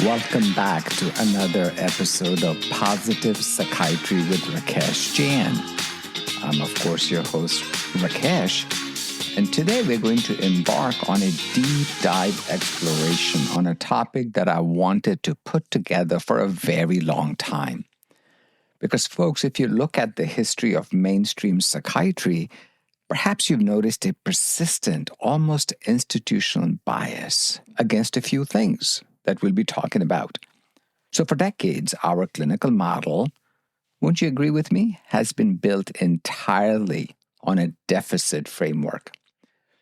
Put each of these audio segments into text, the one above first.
Welcome back to another episode of Positive Psychiatry with Rakesh Jain. I'm, of course, your host, Rakesh, and today we're going to embark on a deep dive exploration on a topic that I wanted to put together for a very long time. Because, folks, if you look at the history of mainstream psychiatry, perhaps you've noticed a persistent, almost institutional bias against a few things that we'll be talking about. So for decades, our clinical model, won't you agree with me, has been built entirely on a deficit framework.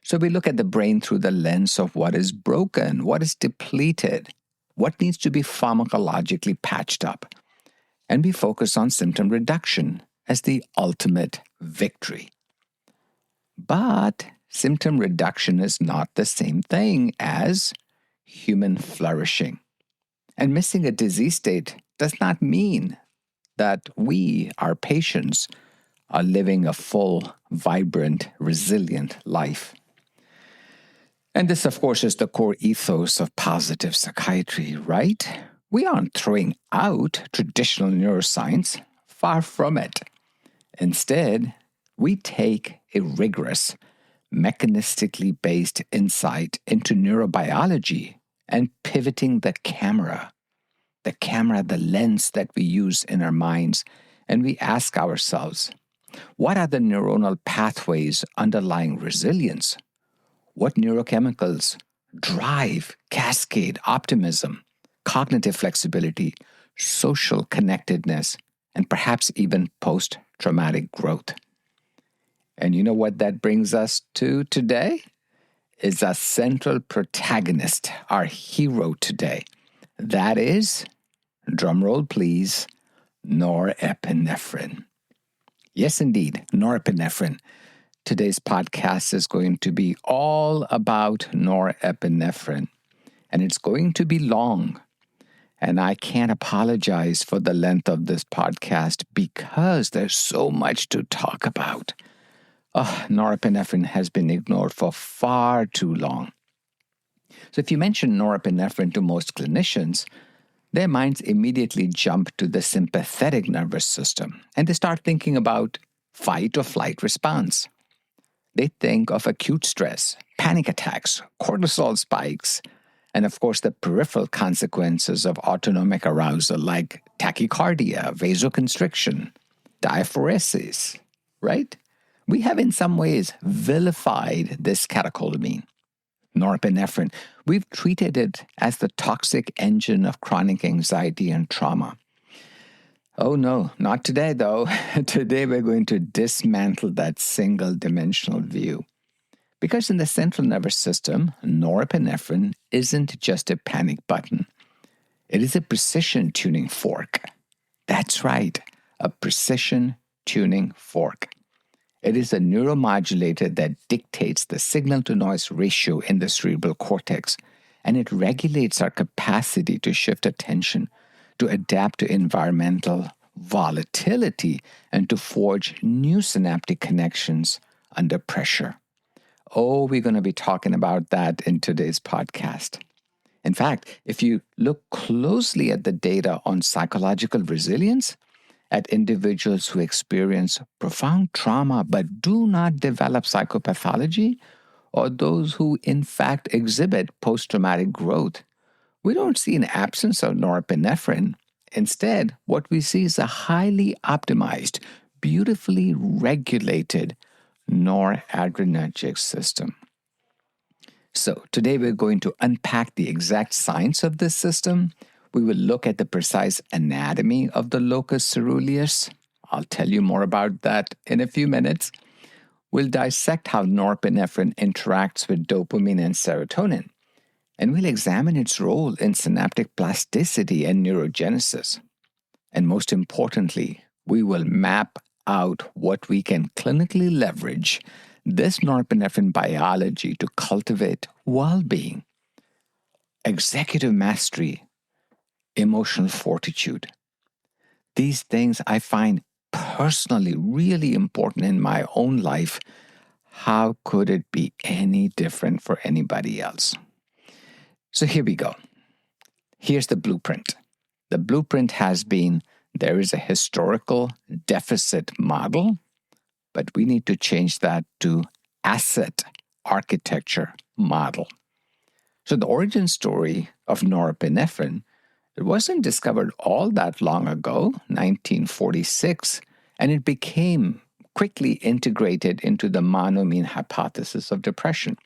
So we look at the brain through the lens of what is broken, what is depleted, what needs to be pharmacologically patched up. And we focus on symptom reduction as the ultimate victory. But symptom reduction is not the same thing as human flourishing. And missing a disease state does not mean that we, our patients, are living a full, vibrant, resilient life. And this, of course, is the core ethos of positive psychiatry, right? We aren't throwing out traditional neuroscience, far from it. Instead, we take a rigorous, mechanistically based insight into neurobiology and pivoting the camera, the lens that we use in our minds, and we ask ourselves, what are the neuronal pathways underlying resilience? What neurochemicals drive, cascade optimism, cognitive flexibility, social connectedness, and perhaps even post-traumatic growth? And you know what that brings us to today? Is a central protagonist, our hero today. That is, drumroll please, norepinephrine. Yes, indeed, norepinephrine. Today's podcast is going to be all about norepinephrine, and it's going to be long. And I can't apologize for the length of this podcast because there's so much to talk about. Norepinephrine has been ignored for far too long. So if you mention norepinephrine to most clinicians, their minds immediately jump to the sympathetic nervous system, and they start thinking about fight or flight response. They think of acute stress, panic attacks, cortisol spikes, and of course the peripheral consequences of autonomic arousal like tachycardia, vasoconstriction, diaphoresis, right? We have in some ways vilified this catecholamine, norepinephrine. We've treated it as the toxic engine of chronic anxiety and trauma. Oh no, not today though. Today we're going to dismantle that single-dimensional view. Because in the central nervous system, norepinephrine isn't just a panic button. It is a precision tuning fork. That's right, a precision tuning fork. It is a neuromodulator that dictates the signal-to-noise ratio in the cerebral cortex, and it regulates our capacity to shift attention, to adapt to environmental volatility, and to forge new synaptic connections under pressure. Oh, we're going to be talking about that in today's podcast. In fact, if you look closely at the data on psychological resilience, at individuals who experience profound trauma but do not develop psychopathology, or those who in fact exhibit post-traumatic growth, we don't see an absence of norepinephrine. Instead, what we see is a highly optimized, beautifully regulated noradrenergic system. So today we're going to unpack the exact science of this system. We will look at the precise anatomy of the locus ceruleus. I'll tell you more about that in a few minutes. We'll dissect how norepinephrine interacts with dopamine and serotonin, and we'll examine its role in synaptic plasticity and neurogenesis. And most importantly, we will map out what we can clinically leverage this norepinephrine biology to cultivate well-being, executive mastery, emotional fortitude. These things I find personally really important in my own life. How could it be any different for anybody else? So here we go. Here's the blueprint. The blueprint has been there is a historical deficit model, but we need to change that to asset architecture model. So the origin story of norepinephrine, it wasn't discovered all that long ago, 1946, and it became quickly integrated into the monoamine hypothesis of depression.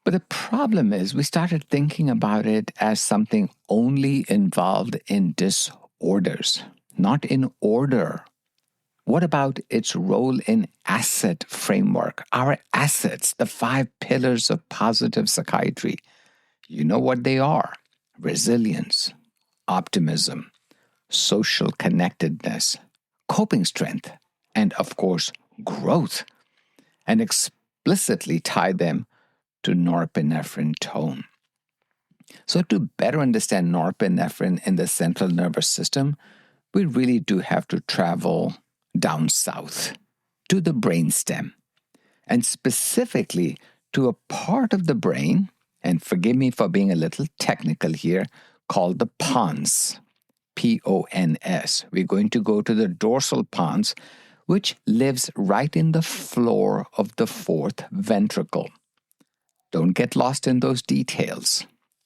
But the problem is we started thinking about it as something only involved in disorders, not in order. What about its role in asset framework? Our assets, the 5 pillars of positive psychiatry. You know what they are: resilience, optimism, social connectedness, coping strength, and of course, growth, and explicitly tie them to norepinephrine tone. So to better understand norepinephrine in the central nervous system, we really do have to travel down south to the brainstem, and specifically to a part of the brain, and forgive me for being a little technical here, called the pons, P-O-N-S. We're going to go to the dorsal pons, which lives right in the floor of the 4th ventricle. Don't get lost in those details.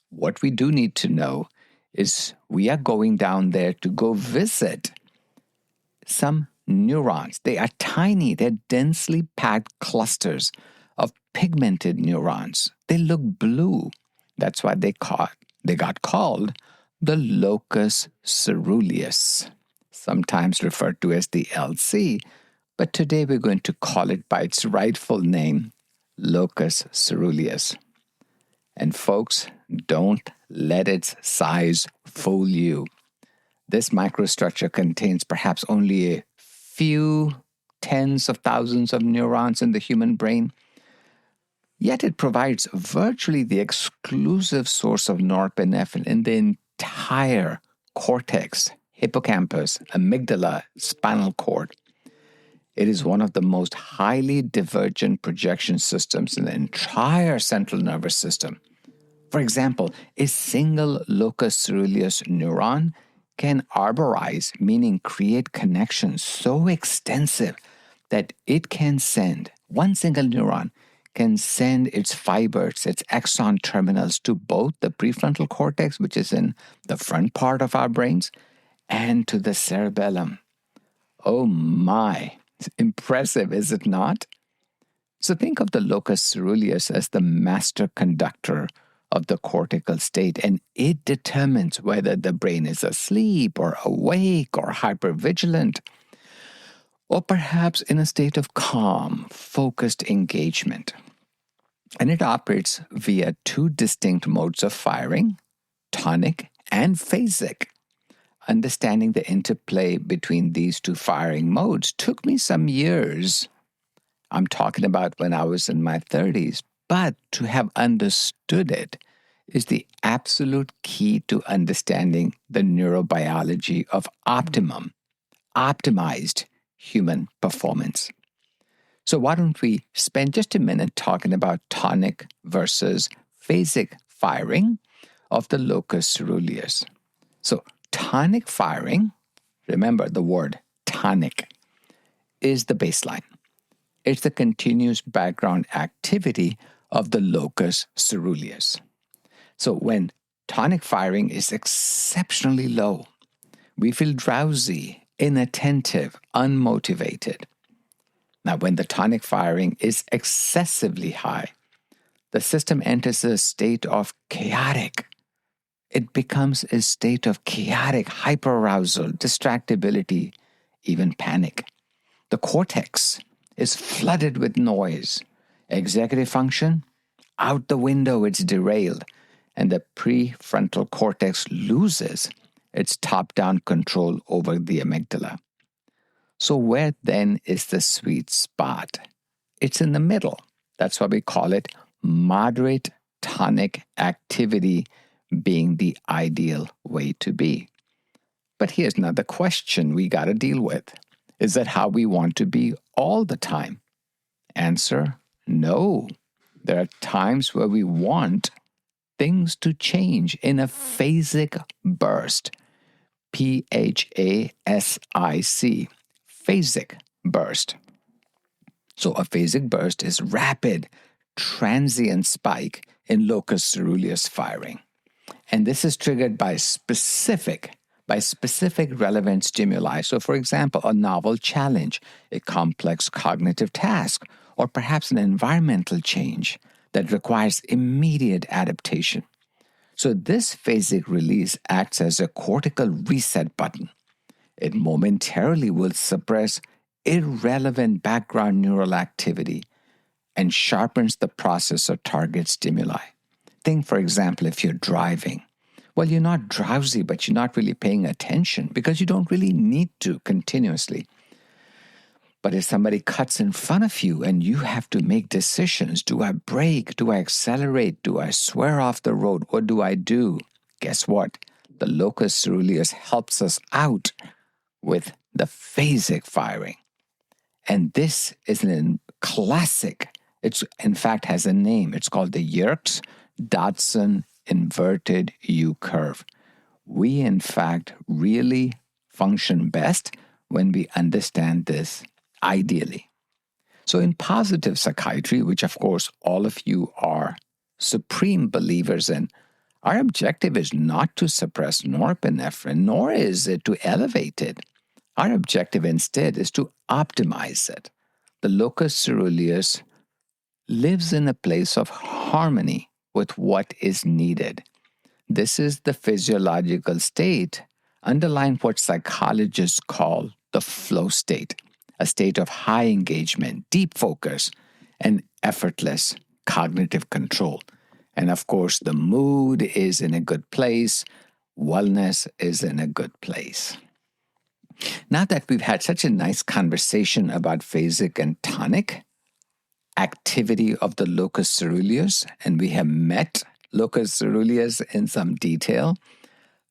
What we do need to know is we are going down there to go visit some neurons. They are tiny, they're densely packed clusters of pigmented neurons. They look blue. That's why they got called the locus ceruleus, sometimes referred to as the LC, but today we're going to call it by its rightful name, locus ceruleus. And folks, don't let its size fool you. This microstructure contains perhaps only a few tens of thousands of neurons in the human brain, yet it provides virtually the exclusive source of norepinephrine in the entire cortex, hippocampus, amygdala, spinal cord. It is one of the most highly divergent projection systems in the entire central nervous system. For example, a single locus ceruleus neuron can arborize, meaning create connections so extensive that it can send, one single neuron can send its fibers, its axon terminals to both the prefrontal cortex, which is in the front part of our brains, and to the cerebellum. Oh my, it's impressive, is it not? So think of the locus ceruleus as the master conductor of the cortical state, and it determines whether the brain is asleep or awake or hypervigilant, or perhaps in a state of calm, focused engagement. And it operates via 2 distinct modes of firing, tonic and phasic. Understanding the interplay between these 2 firing modes took me some years. I'm talking about when I was in my 30s. But to have understood it is the absolute key to understanding the neurobiology of optimized human performance. So why don't we spend just a minute talking about tonic versus phasic firing of the locus ceruleus. So tonic firing, remember the word tonic, is the baseline. It's the continuous background activity of the locus ceruleus. So when tonic firing is exceptionally low, we feel drowsy, inattentive, unmotivated. Now, when the tonic firing is excessively high, the system enters a state of chaotic. It becomes a state of chaotic hyperarousal, distractibility, even panic. The cortex is flooded with noise. Executive function, out the window, it's derailed, and the prefrontal cortex loses its top-down control over the amygdala. So where then is the sweet spot? It's in the middle. That's why we call it moderate tonic activity being the ideal way to be. But here's another question we got to deal with. Is that how we want to be all the time? Answer, no. There are times where we want things to change in a phasic burst. Phasic, phasic burst. So a phasic burst is rapid, transient spike in locus ceruleus firing. And this is triggered by specific relevant stimuli. So for example, a novel challenge, a complex cognitive task, or perhaps an environmental change that requires immediate adaptation. So this phasic release acts as a cortical reset button. It momentarily will suppress irrelevant background neural activity and sharpens the processor target stimuli. Think, for example, if you're driving. Well, you're not drowsy, but you're not really paying attention because you don't really need to continuously. But if somebody cuts in front of you and you have to make decisions, do I brake? Do I accelerate? Do I swear off the road? What do I do? Guess what? The locus ceruleus helps us out with the phasic firing. And this is a classic. It's in fact has a name. It's called the Yerkes-Dodson inverted U curve. We in fact really function best when we understand this ideally. So in positive psychiatry, which of course all of you are supreme believers in, our objective is not to suppress norepinephrine, nor is it to elevate it. Our objective instead is to optimize it. The locus ceruleus lives in a place of harmony with what is needed. This is the physiological state underlying what psychologists call the flow state, a state of high engagement, deep focus, and effortless cognitive control. And of course, the mood is in a good place, wellness is in a good place. Now that we've had such a nice conversation about phasic and tonic activity of the locus ceruleus, and we have met locus ceruleus in some detail,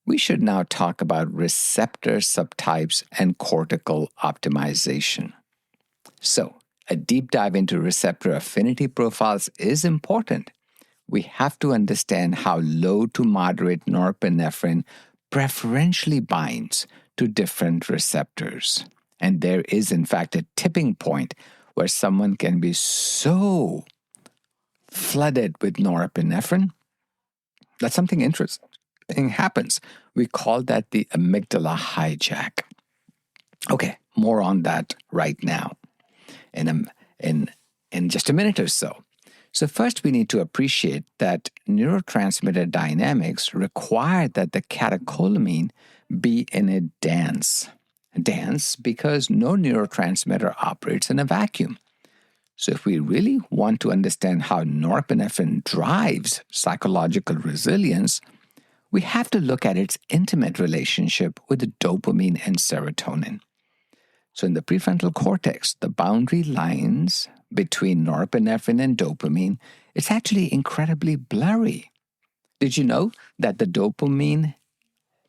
we should now talk about receptor subtypes and cortical optimization. So, a deep dive into receptor affinity profiles is important. We have to understand how low to moderate norepinephrine preferentially binds to different receptors. And there is, in fact, a tipping point where someone can be so flooded with norepinephrine that something interesting happens. We call that the amygdala hijack. Okay, more on that right now in just a minute or so. So first, we need to appreciate that neurotransmitter dynamics require that the catecholamine be in a dance. Dance because no neurotransmitter operates in a vacuum. So if we really want to understand how norepinephrine drives psychological resilience, we have to look at its intimate relationship with dopamine and serotonin. So in the prefrontal cortex, the boundary lines between norepinephrine and dopamine, it's actually incredibly blurry. Did you know that the dopamine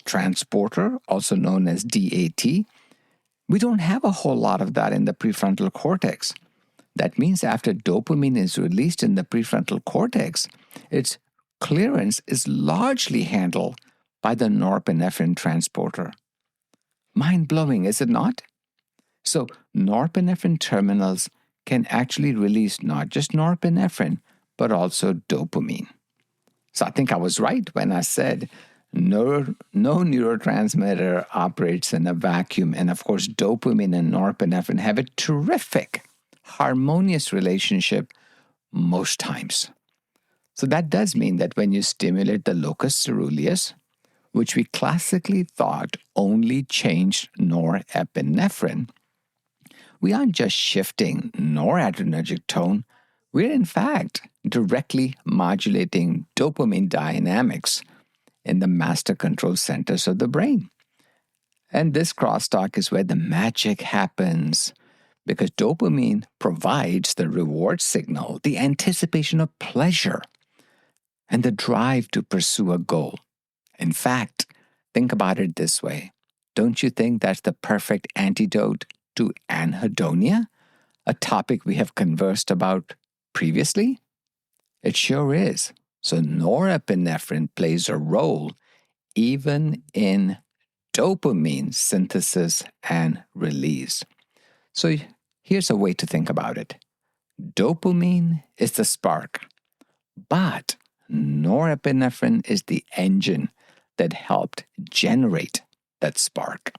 transporter, also known as DAT, we don't have a whole lot of that in the prefrontal cortex. That means after dopamine is released in the prefrontal cortex, its clearance is largely handled by the norepinephrine transporter. Mind-blowing, is it not? So norepinephrine terminals can actually release not just norepinephrine, but also dopamine. So I think I was right when I said no neurotransmitter operates in a vacuum. And of course, dopamine and norepinephrine have a terrific, harmonious relationship most times. So that does mean that when you stimulate the locus ceruleus, which we classically thought only changed norepinephrine, we aren't just shifting noradrenergic tone, we're in fact directly modulating dopamine dynamics in the master control centers of the brain. And this crosstalk is where the magic happens, because dopamine provides the reward signal, the anticipation of pleasure, and the drive to pursue a goal. In fact, think about it this way. Don't you think that's the perfect antidote to anhedonia, a topic we have conversed about previously? It sure is. So norepinephrine plays a role even in dopamine synthesis and release. So here's a way to think about it. Dopamine is the spark, but norepinephrine is the engine that helped generate that spark.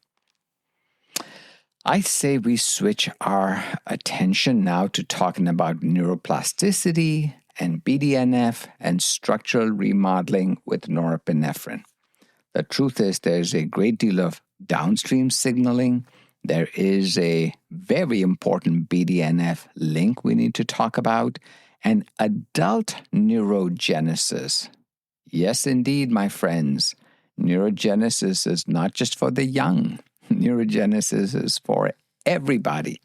I say we switch our attention now to talking about neuroplasticity and BDNF and structural remodeling with norepinephrine. The truth is there's a great deal of downstream signaling. There is a very important BDNF link we need to talk about, and adult neurogenesis. Yes, indeed, my friends. Neurogenesis is not just for the young. Neurogenesis is for everybody.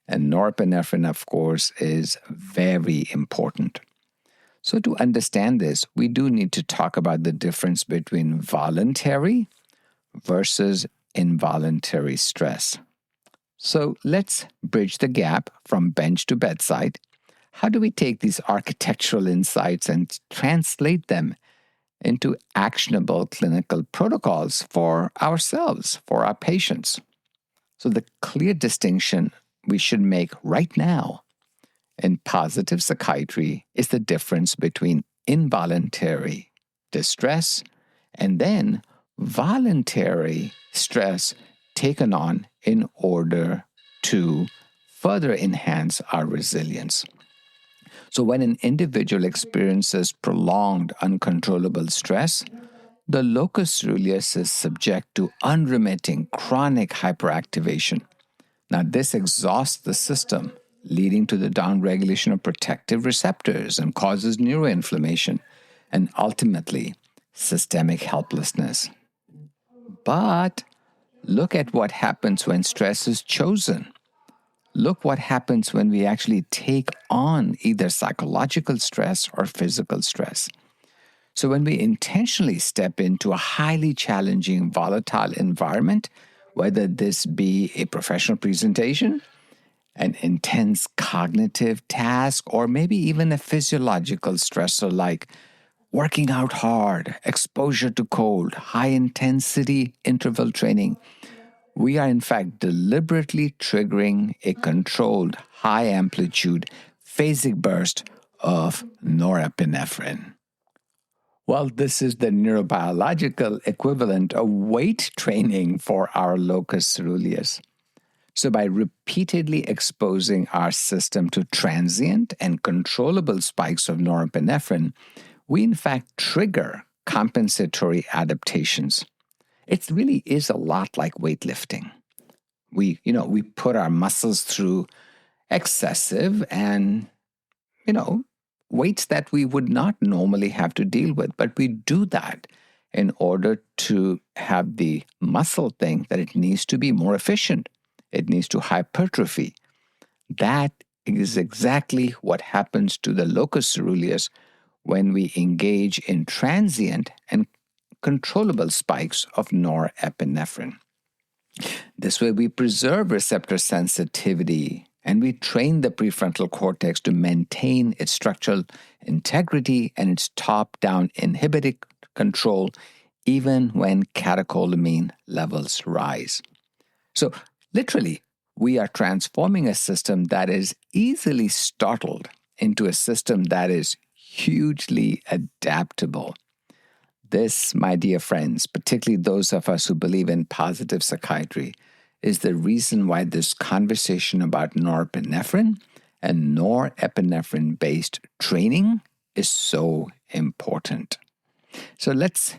And norepinephrine, of course, is very important. So to understand this, we do need to talk about the difference between voluntary versus involuntary stress. So let's bridge the gap from bench to bedside. How do we take these architectural insights and translate them into actionable clinical protocols for ourselves, for our patients? So the clear distinction we should make right now in positive psychiatry is the difference between involuntary distress and then voluntary stress taken on in order to further enhance our resilience. So when an individual experiences prolonged uncontrollable stress, the locus ceruleus is subject to unremitting chronic hyperactivation. Now, this exhausts the system, leading to the downregulation of protective receptors and causes neuroinflammation and ultimately systemic helplessness. But look at what happens when stress is chosen. Look what happens when we actually take on either psychological stress or physical stress. So when we intentionally step into a highly challenging, volatile environment, whether this be a professional presentation, an intense cognitive task, or maybe even a physiological stressor like working out hard, exposure to cold, high-intensity interval training, we are in fact deliberately triggering a controlled, high-amplitude phasic burst of norepinephrine. Well, this is the neurobiological equivalent of weight training for our locus ceruleus. So by repeatedly exposing our system to transient and controllable spikes of norepinephrine, we in fact trigger compensatory adaptations. It really is a lot like weightlifting. We put our muscles through excessive and, weights that we would not normally have to deal with, but we do that in order to have the muscle think that it needs to be more efficient. It needs to hypertrophy. That is exactly what happens to the locus ceruleus when we engage in transient and controllable spikes of norepinephrine. This way we preserve receptor sensitivity and we train the prefrontal cortex to maintain its structural integrity and its top-down inhibited control even when catecholamine levels rise. So literally, we are transforming a system that is easily startled into a system that is hugely adaptable. This, my dear friends, particularly those of us who believe in positive psychiatry, is the reason why this conversation about norepinephrine and norepinephrine-based training is so important. So let's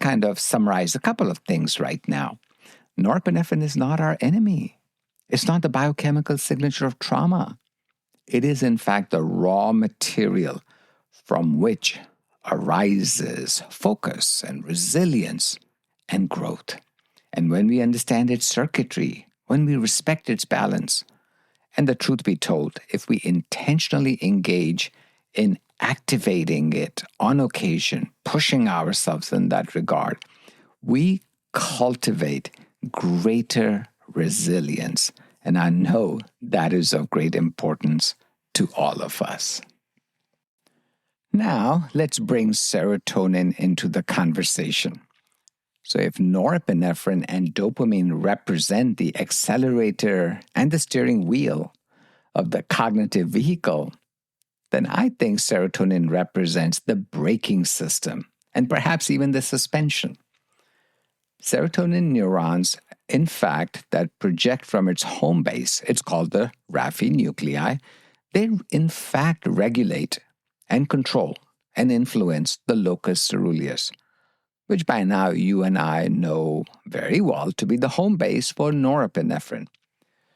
kind of summarize a couple of things right now. Norepinephrine is not our enemy. It's not the biochemical signature of trauma. It is, in fact, the raw material from which arises focus and resilience and growth. And when we understand its circuitry, when we respect its balance, and the truth be told, if we intentionally engage in activating it on occasion, pushing ourselves in that regard, we cultivate greater resilience. And I know that is of great importance to all of us. Now, let's bring serotonin into the conversation. So if norepinephrine and dopamine represent the accelerator and the steering wheel of the cognitive vehicle, then I think serotonin represents the braking system and perhaps even the suspension. Serotonin neurons, in fact, that project from its home base, it's called the Raphi nuclei, they in fact regulate and control and influence the locus ceruleus, which by now you and I know very well to be the home base for norepinephrine.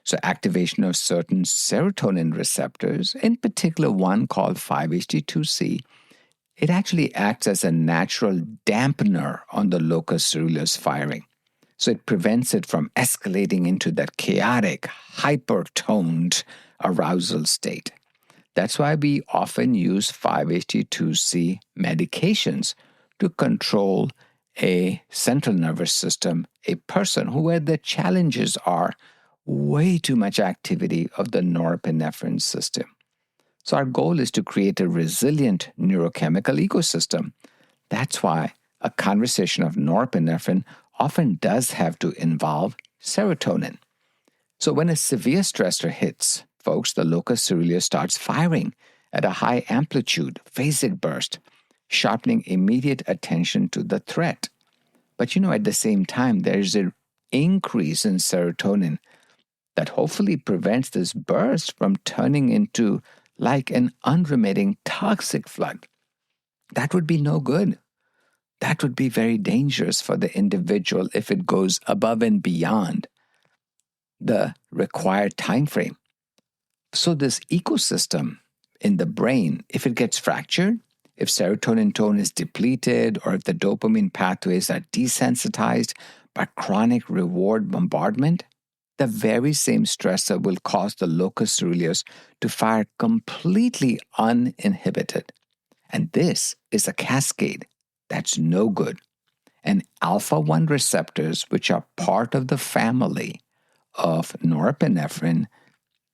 So activation of certain serotonin receptors, in particular one called 5-HT2C, it actually acts as a natural dampener on the locus ceruleus firing. So it prevents it from escalating into that chaotic, hypertoned arousal state. That's why we often use 5-HT2C medications to control a central nervous system, a person where the challenges are way too much activity of the norepinephrine system. So our goal is to create a resilient neurochemical ecosystem. That's why a conversation of norepinephrine often does have to involve serotonin. So when a severe stressor hits, folks, the locus ceruleus starts firing at a high amplitude, phasic burst, sharpening immediate attention to the threat. But at the same time, there's an increase in serotonin that hopefully prevents this burst from turning into like an unremitting toxic flood. That would be no good. That would be very dangerous for the individual if it goes above and beyond the required time frame. So this ecosystem in the brain, if it gets fractured, if serotonin tone is depleted, or if the dopamine pathways are desensitized by chronic reward bombardment, the very same stressor will cause the locus ceruleus to fire completely uninhibited. And this is a cascade that's no good. And alpha-1 receptors, which are part of the family of norepinephrine,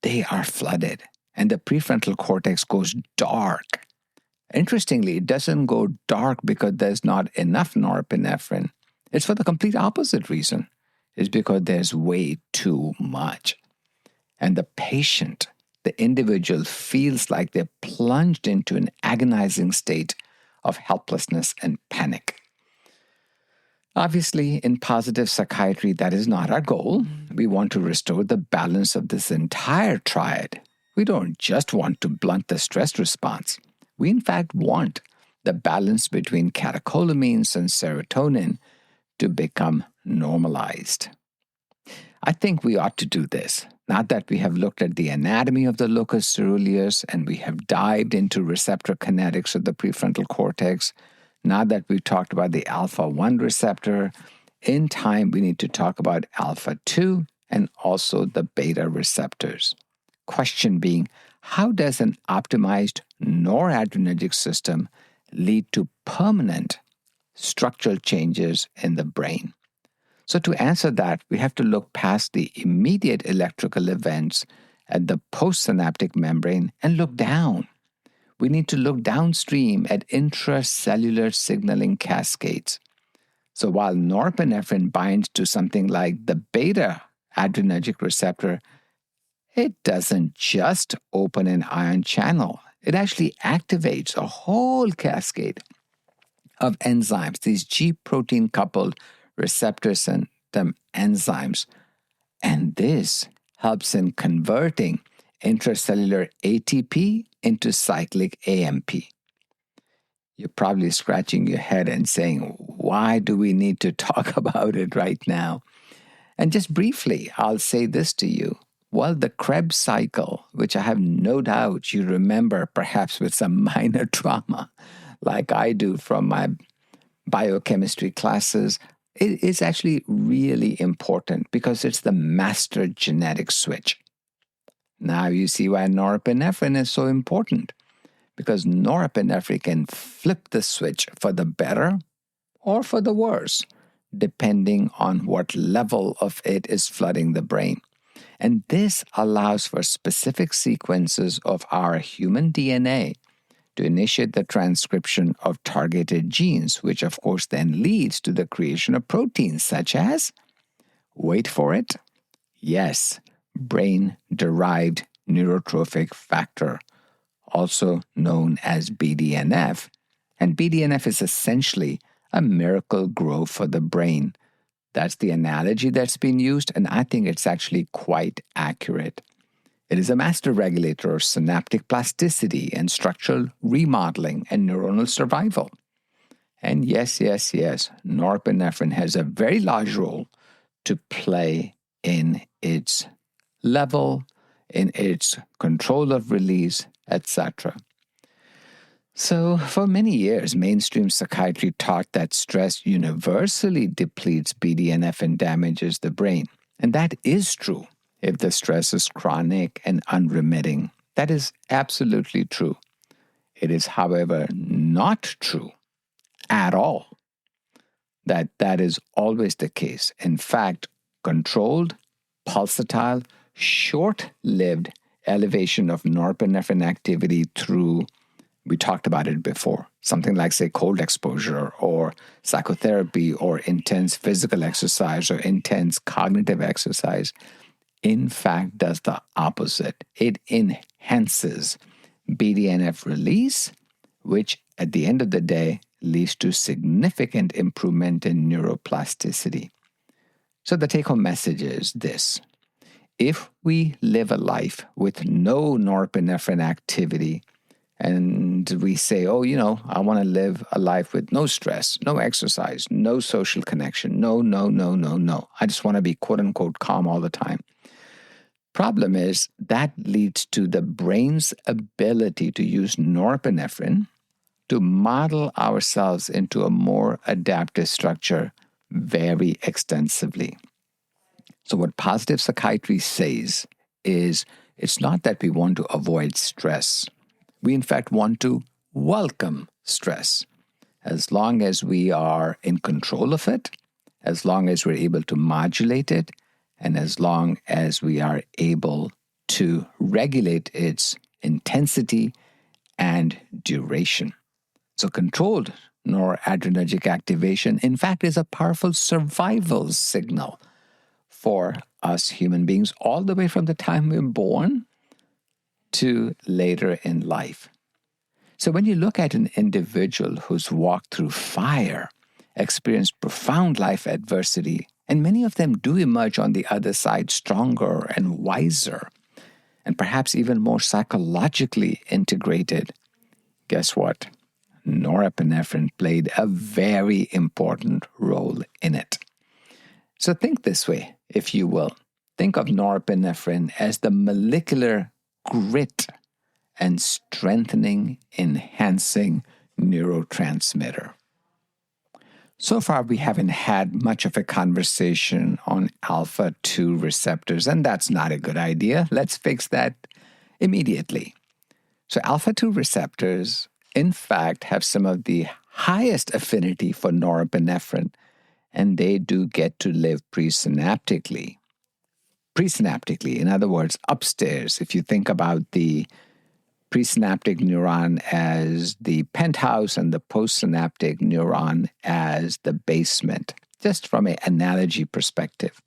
they are flooded. And the prefrontal cortex goes dark. Interestingly, it doesn't go dark because there's not enough norepinephrine. It's for the complete opposite reason. It's because there's way too much. And the patient, the individual, feels like they're plunged into an agonizing state of helplessness and panic. Obviously, in positive psychiatry, that is not our goal. We want to restore the balance of this entire triad. We don't just want to blunt the stress response. We, in fact, want the balance between catecholamines and serotonin to become normalized. I think we ought to do this. Not that we have looked at the anatomy of the locus ceruleus and we have dived into receptor kinetics of the prefrontal cortex. Not that we've talked about the alpha-1 receptor. In time, we need to talk about alpha-2 and also the beta receptors. Question being, how does an optimized noradrenergic system lead to permanent structural changes in the brain? So to answer that, we have to look past the immediate electrical events at the postsynaptic membrane and look down. We need to look downstream at intracellular signaling cascades. So while norepinephrine binds to something like the beta adrenergic receptor, it doesn't just open an ion channel. It actually activates a whole cascade of enzymes, these G protein coupled receptor symptom enzymes. And this helps in converting intracellular ATP into cyclic AMP. You're probably scratching your head and saying, why do we need to talk about it right now? And just briefly, I'll say this to you. Well, the Krebs cycle, which I have no doubt you remember perhaps with some minor trauma, like I do from my biochemistry classes, it is actually really important because it's the master genetic switch. Now you see why norepinephrine is so important, because norepinephrine can flip the switch for the better or for the worse, depending on what level of it is flooding the brain. And this allows for specific sequences of our human DNA to initiate the transcription of targeted genes, which of course then leads to the creation of proteins such as, wait for it, yes, brain-derived neurotrophic factor, also known as BDNF. And BDNF is essentially a miracle grow for the brain. That's the analogy that's been used, and I think it's actually quite accurate. It is a master regulator of synaptic plasticity and structural remodeling and neuronal survival. And yes, norepinephrine has a very large role to play in its level, in its control of release, etc. So, for many years, mainstream psychiatry taught that stress universally depletes BDNF and damages the brain. And that is true if the stress is chronic and unremitting. That is absolutely true. It is, however, not true at all that is always the case. In fact, controlled, pulsatile, short-lived elevation of norepinephrine activity through, we talked about it before, something like, say, cold exposure or psychotherapy or intense physical exercise or intense cognitive exercise, in fact, does the opposite. It enhances BDNF release, which at the end of the day leads to significant improvement in neuroplasticity. So the take-home message is this. If we live a life with no norepinephrine activity, and we say, I want to live a life with no stress, no exercise, no social connection, no. I just want to be quote-unquote calm all the time. Problem is that leads to the brain's ability to use norepinephrine to model ourselves into a more adaptive structure very extensively. So what positive psychiatry says is it's not that we want to avoid stress. We, in fact, want to welcome stress. As long as we are in control of it, as long as we're able to modulate it, and as long as we are able to regulate its intensity and duration. So controlled noradrenergic activation, in fact, is a powerful survival signal for us human beings all the way from the time we're born to later in life. So when you look at an individual who's walked through fire, experienced profound life adversity, and many of them do emerge on the other side stronger and wiser, and perhaps even more psychologically integrated, guess what? Norepinephrine played a very important role in it. So think this way, if you will. Think of norepinephrine as the molecular grit and strengthening, enhancing neurotransmitter. So far, we haven't had much of a conversation on alpha-2 receptors, and that's not a good idea. Let's fix that immediately. So alpha-2 receptors, in fact, have some of the highest affinity for norepinephrine, and they do get to live presynaptically. Presynaptically, in other words, upstairs. If you think about the presynaptic neuron as the penthouse and the postsynaptic neuron as the basement, just from an analogy perspective.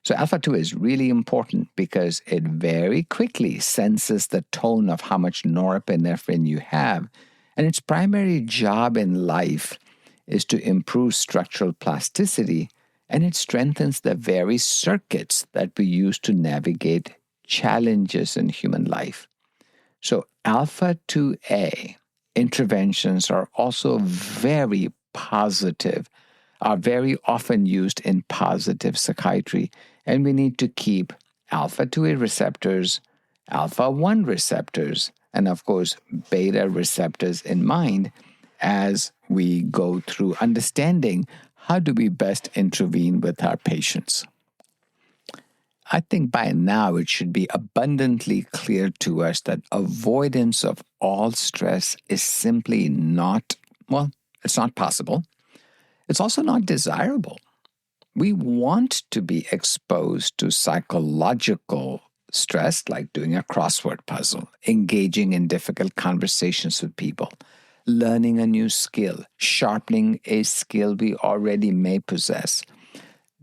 So alpha-2 is really important because it very quickly senses the tone of how much norepinephrine you have, and its primary job in life is to improve structural plasticity, and it strengthens the very circuits that we use to navigate challenges in human life. So alpha-2A interventions are also very positive, are very often used in positive psychiatry, and we need to keep alpha-2A receptors, alpha-1 receptors, and of course beta receptors in mind as we go through understanding how do we best intervene with our patients. I think by now it should be abundantly clear to us that avoidance of all stress is simply not, it's not possible. It's also not desirable. We want to be exposed to psychological stress, like doing a crossword puzzle, engaging in difficult conversations with people, learning a new skill, sharpening a skill we already may possess,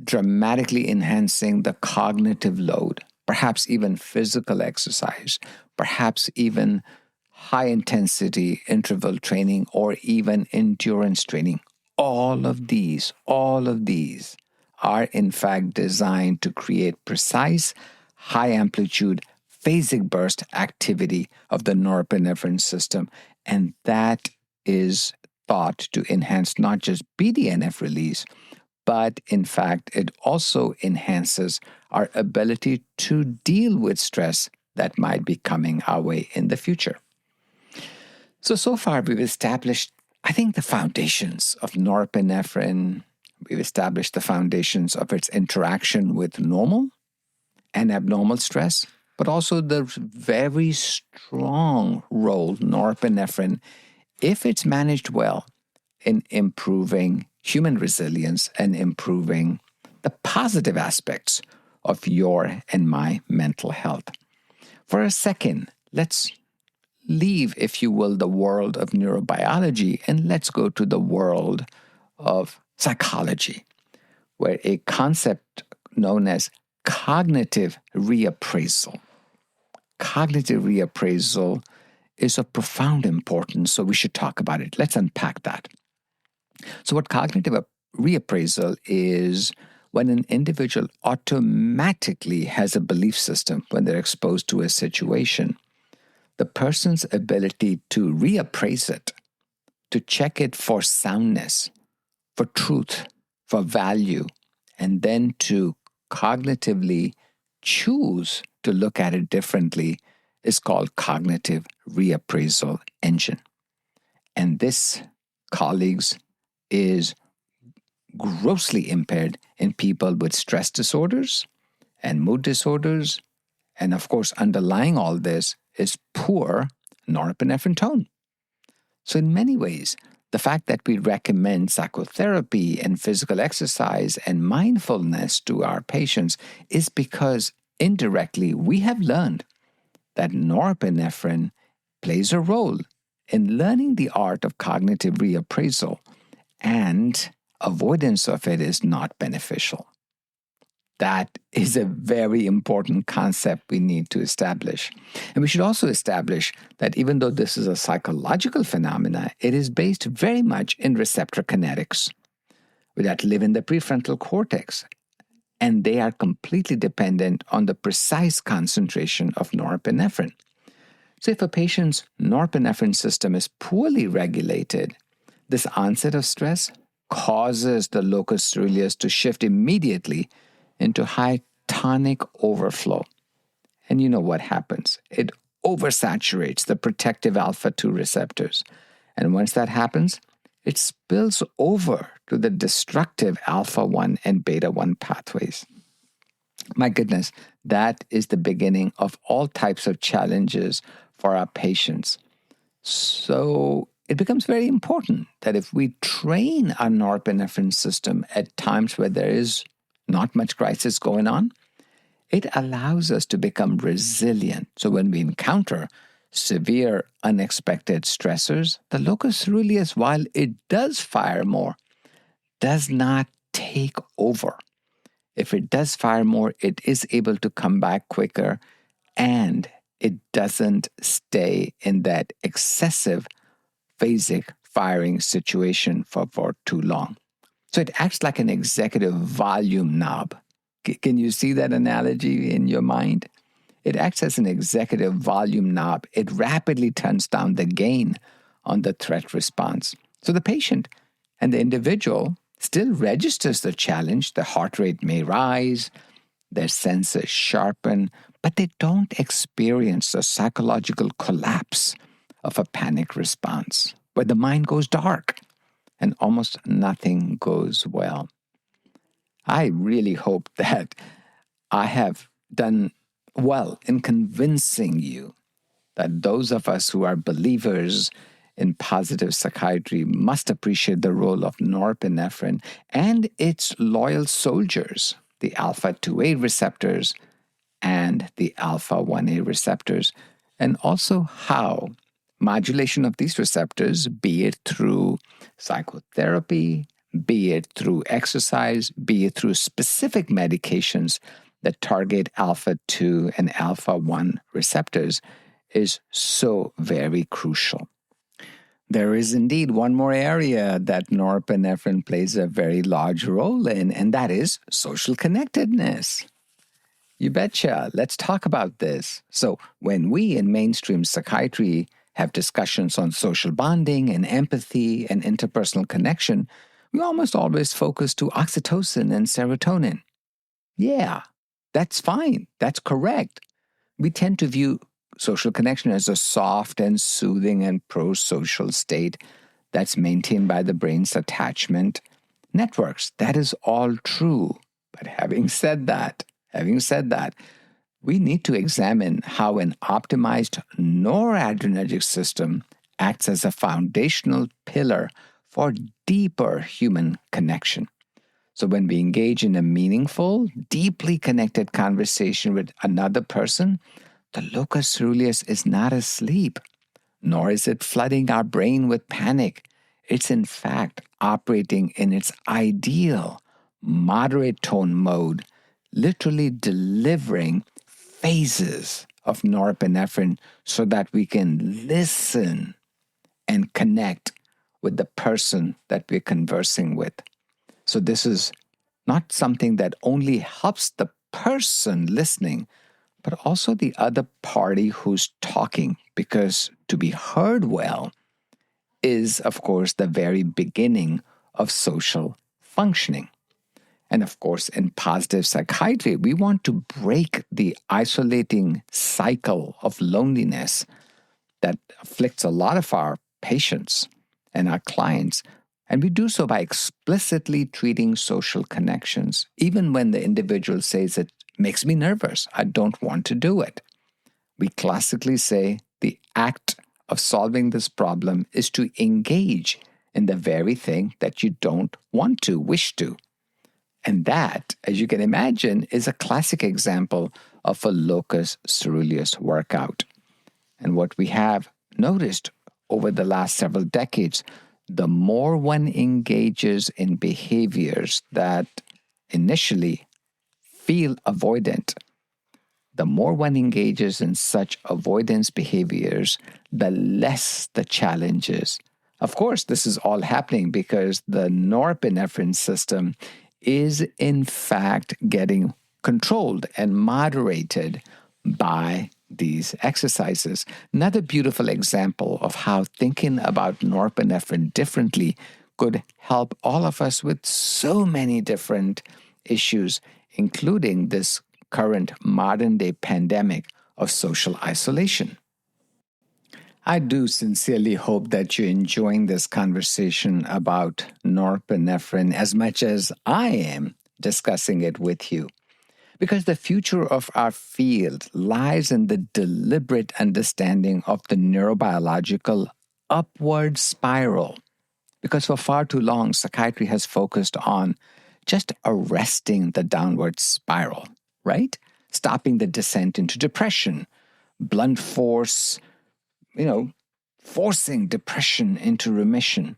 dramatically enhancing the cognitive load, perhaps even physical exercise, perhaps even high intensity interval training, or even endurance training. All of these are in fact designed to create precise, high amplitude, phasic burst activity of the norepinephrine system. And that is thought to enhance not just BDNF release, but in fact, it also enhances our ability to deal with stress that might be coming our way in the future. So far we've established, I think, the foundations of norepinephrine. We've established the foundations of its interaction with normal and abnormal stress, but also the very strong role norepinephrine, if it's managed well, in improving human resilience and improving the positive aspects of your and my mental health. For a second, let's leave, if you will, the world of neurobiology and let's go to the world of psychology, where a concept known as cognitive reappraisal. Cognitive reappraisal is of profound importance, so we should talk about it. Let's unpack that. So what cognitive reappraisal is when an individual automatically has a belief system when they're exposed to a situation, the person's ability to reappraise it, to check it for soundness, for truth, for value, and then to cognitively choose to look at it differently is called cognitive reappraisal engine. And this, colleagues, is grossly impaired in people with stress disorders and mood disorders. And of course, underlying all this is poor norepinephrine tone. So in many ways, the fact that we recommend psychotherapy and physical exercise and mindfulness to our patients is because indirectly we have learned that norepinephrine plays a role in learning the art of cognitive reappraisal, and avoidance of it is not beneficial. That is a very important concept we need to establish. And we should also establish that even though this is a psychological phenomena, it is based very much in receptor kinetics that live in the prefrontal cortex. And they are completely dependent on the precise concentration of norepinephrine. So if a patient's norepinephrine system is poorly regulated, this onset of stress causes the locus ceruleus to shift immediately into high tonic overflow. And you know what happens? It oversaturates the protective alpha-2 receptors. And once that happens, it spills over to the destructive alpha-1 and beta-1 pathways. My goodness, that is the beginning of all types of challenges for our patients. So it becomes very important that if we train our norepinephrine system at times where there is not much crisis going on, it allows us to become resilient. So when we encounter severe, unexpected stressors, the locus ceruleus, while it does fire more, does not take over. If it does fire more, it is able to come back quicker, and it doesn't stay in that excessive phasic firing situation for too long. So it acts like an executive volume knob. Can you see that analogy in your mind? It acts as an executive volume knob. It rapidly turns down the gain on the threat response. So the patient and the individual still registers the challenge. The heart rate may rise, their senses sharpen, but they don't experience a psychological collapse of a panic response where the mind goes dark and almost nothing goes well. I really hope that I have done well in convincing you that those of us who are believers in positive psychiatry must appreciate the role of norepinephrine and its loyal soldiers, the alpha-2A receptors and the alpha 1A receptors, and also how modulation of these receptors, be it through psychotherapy, be it through exercise, be it through specific medications that target alpha 2 and alpha 1 receptors, is so very crucial. There is indeed one more area that norepinephrine plays a very large role in, and that is social connectedness. You betcha. Let's talk about this. So, when we in mainstream psychiatry have discussions on social bonding and empathy and interpersonal connection, we almost always focus to oxytocin and serotonin. Yeah, that's fine. That's correct. We tend to view social connection as a soft and soothing and pro-social state that's maintained by the brain's attachment networks. That is all true. But having said that, we need to examine how an optimized noradrenergic system acts as a foundational pillar for deeper human connection. So when we engage in a meaningful, deeply connected conversation with another person, the locus ceruleus is not asleep, nor is it flooding our brain with panic. It's in fact operating in its ideal, moderate tone mode, literally delivering phases of norepinephrine so that we can listen and connect with the person that we're conversing with. So this is not something that only helps the person listening, but also the other party who's talking, because to be heard well is, of course, the very beginning of social functioning. And of course, in positive psychiatry, we want to break the isolating cycle of loneliness that afflicts a lot of our patients and our clients. And we do so by explicitly treating social connections, even when the individual says it makes me nervous, I don't want to do it. We classically say the act of solving this problem is to engage in the very thing that you don't want to, wish to. And that, as you can imagine, is a classic example of a locus ceruleus workout. And what we have noticed over the last several decades, the more one engages in behaviors that initially feel avoidant, the more one engages in such avoidance behaviors, the less the challenge is. Of course, this is all happening because the norepinephrine system is in fact getting controlled and moderated by these exercises. Another beautiful example of how thinking about norepinephrine differently could help all of us with so many different issues, including this current modern-day pandemic of social isolation. I do sincerely hope that you're enjoying this conversation about norepinephrine as much as I am discussing it with you. Because the future of our field lies in the deliberate understanding of the neurobiological upward spiral. Because for far too long, psychiatry has focused on just arresting the downward spiral, right? Stopping the descent into depression, blunt force, forcing depression into remission,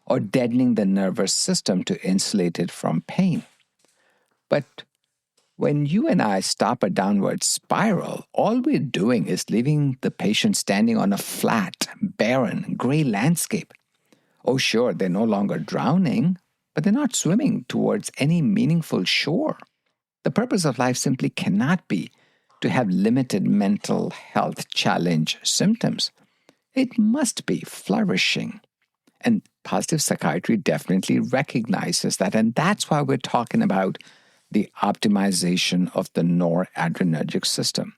or deadening the nervous system to insulate it from pain. But when you and I stop a downward spiral, all we're doing is leaving the patient standing on a flat, barren, gray landscape. Oh, sure, they're no longer drowning, but they're not swimming towards any meaningful shore. The purpose of life simply cannot be to have limited mental health challenge symptoms. It must be flourishing. And positive psychiatry definitely recognizes that, and that's why we're talking about the optimization of the noradrenergic system.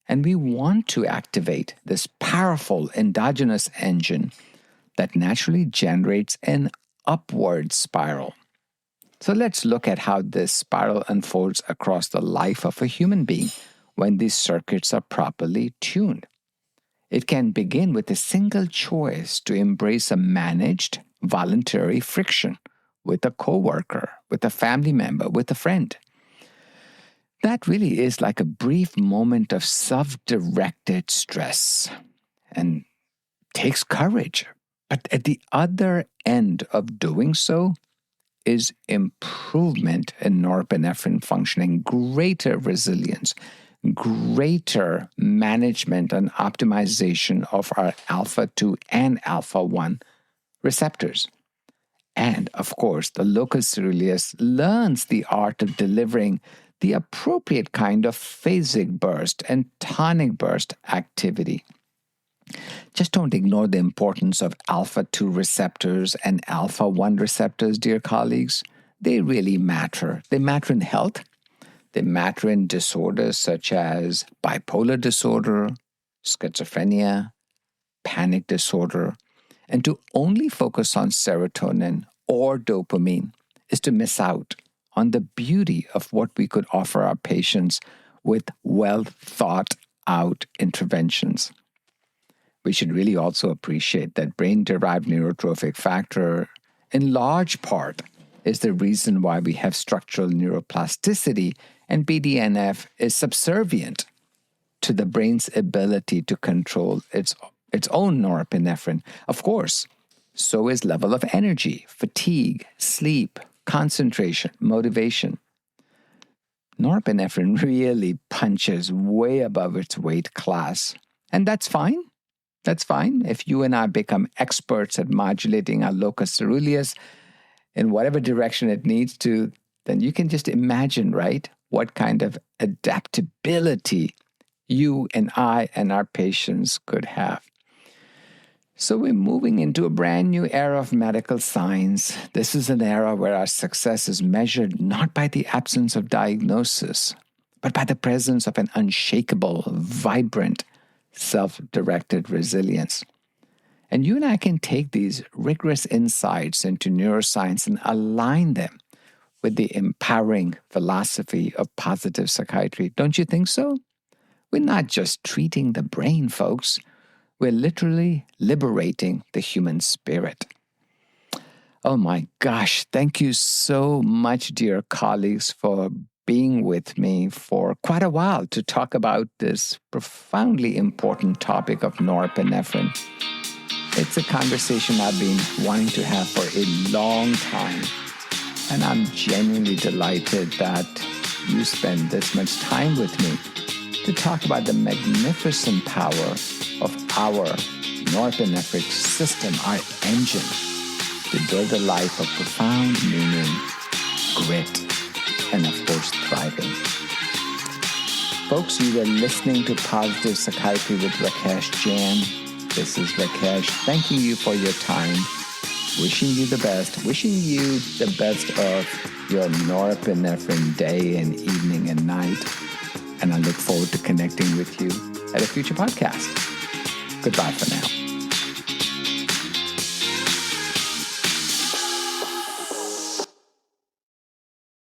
And we want to activate this powerful endogenous engine that naturally generates an upward spiral. So let's look at how this spiral unfolds across the life of a human being when these circuits are properly tuned. It can begin with a single choice to embrace a managed, voluntary friction with a coworker, with a family member, with a friend. That really is like a brief moment of self-directed stress and takes courage. But at the other end of doing so is improvement in norepinephrine functioning, greater resilience, greater management and optimization of our alpha 2 and alpha 1 receptors. And of course, the locus ceruleus learns the art of delivering the appropriate kind of phasic burst and tonic burst activity. Just don't ignore the importance of alpha 2 receptors and alpha 1 receptors, dear colleagues. They really matter. They matter in health. They matter in disorders such as bipolar disorder, schizophrenia, panic disorder. And to only focus on serotonin or dopamine is to miss out on the beauty of what we could offer our patients with well-thought-out interventions. We should really also appreciate that brain-derived neurotrophic factor, in large part, is the reason why we have structural neuroplasticity, and BDNF is subservient to the brain's ability to control its own norepinephrine. Of course, so is level of energy, fatigue, sleep, concentration, motivation. Norepinephrine really punches way above its weight class. And that's fine. That's fine. If you and I become experts at modulating our locus ceruleus in whatever direction it needs to, then you can just imagine, right, what kind of adaptability you and I and our patients could have. So we're moving into a brand new era of medical science. This is an era where our success is measured not by the absence of diagnosis, but by the presence of an unshakable, vibrant, self-directed resilience. And you and I can take these rigorous insights into neuroscience and align them with the empowering philosophy of positive psychiatry. Don't you think so? We're not just treating the brain, folks. We're literally liberating the human spirit. Oh my gosh, thank you so much, dear colleagues, for being with me for quite a while to talk about this profoundly important topic of norepinephrine. It's a conversation I've been wanting to have for a long time, and I'm genuinely delighted that you spend this much time with me to talk about the magnificent power of our norepinephrine system, our engine, to build a life of profound meaning, grit, and of course, thriving. Folks, you were listening to Positive Psychiatry with Rakesh Jain. This is Rakesh, thanking you for your time, wishing you the best of your norepinephrine day and evening and night. And I look forward to connecting with you at a future podcast. Goodbye for now.